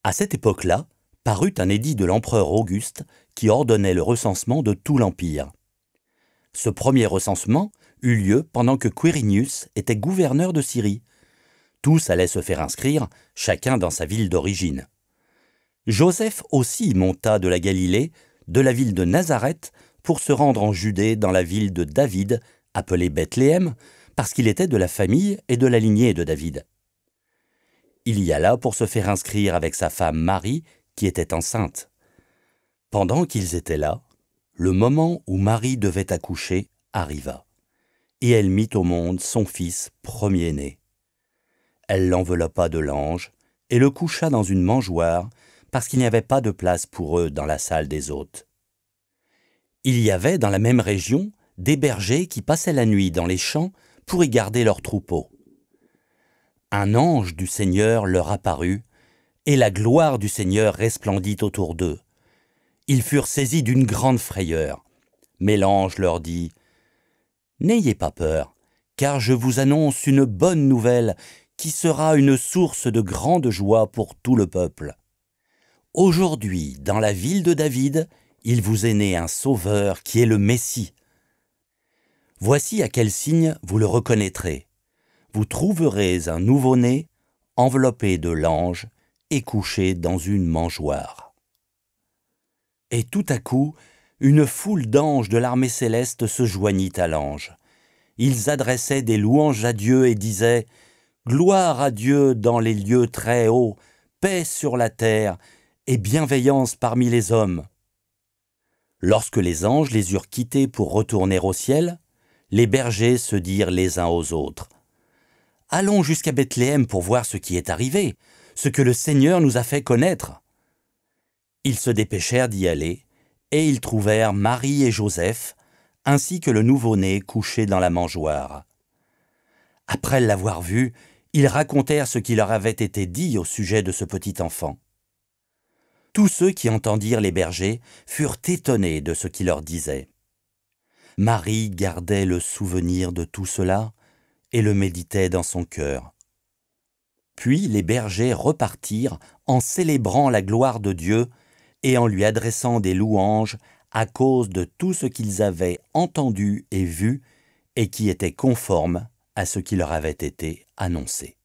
À cette époque-là, parut un édit de l'empereur Auguste qui ordonnait le recensement de tout l'Empire. Ce premier recensement eut lieu pendant que Quirinius était gouverneur de Syrie. Tous allaient se faire inscrire, chacun dans sa ville d'origine. Joseph aussi monta de la Galilée, de la ville de Nazareth, pour se rendre en Judée dans la ville de David, appelée Bethléem, parce qu'il était de la famille et de la lignée de David. Il y alla pour se faire inscrire avec sa femme Marie, qui était enceinte. Pendant qu'ils étaient là, le moment où Marie devait accoucher arriva, et elle mit au monde son fils premier-né. Elle l'enveloppa de lange et le coucha dans une mangeoire, parce qu'il n'y avait pas de place pour eux dans la salle des hôtes. Il y avait dans la même région des bergers qui passaient la nuit dans les champs pour y garder leurs troupeaux. Un ange du Seigneur leur apparut, et la gloire du Seigneur resplendit autour d'eux. Ils furent saisis d'une grande frayeur. Mais l'ange leur dit : « N'ayez pas peur, car je vous annonce une bonne nouvelle qui sera une source de grande joie pour tout le peuple. Aujourd'hui, dans la ville de David, il vous est né un sauveur qui est le Messie. Voici à quel signe vous le reconnaîtrez. Vous trouverez un nouveau-né enveloppé de lange et couché dans une mangeoire. » Et tout à coup, une foule d'anges de l'armée céleste se joignit à l'ange. Ils adressaient des louanges à Dieu et disaient : « Gloire à Dieu dans les lieux très hauts, paix sur la terre et bienveillance parmi les hommes. » Lorsque les anges les eurent quittés pour retourner au ciel, les bergers se dirent les uns aux autres : « Allons jusqu'à Bethléem pour voir ce qui est arrivé, ce que le Seigneur nous a fait connaître. » Ils se dépêchèrent d'y aller, et ils trouvèrent Marie et Joseph, ainsi que le nouveau-né couché dans la mangeoire. Après l'avoir vu, ils racontèrent ce qui leur avait été dit au sujet de ce petit enfant. Tous ceux qui entendirent les bergers furent étonnés de ce qu'il leur disait. Marie gardait le souvenir de tout cela et le méditait dans son cœur. Puis les bergers repartirent en célébrant la gloire de Dieu et en lui adressant des louanges à cause de tout ce qu'ils avaient entendu et vu et qui était conforme à ce qui leur avait été annoncé.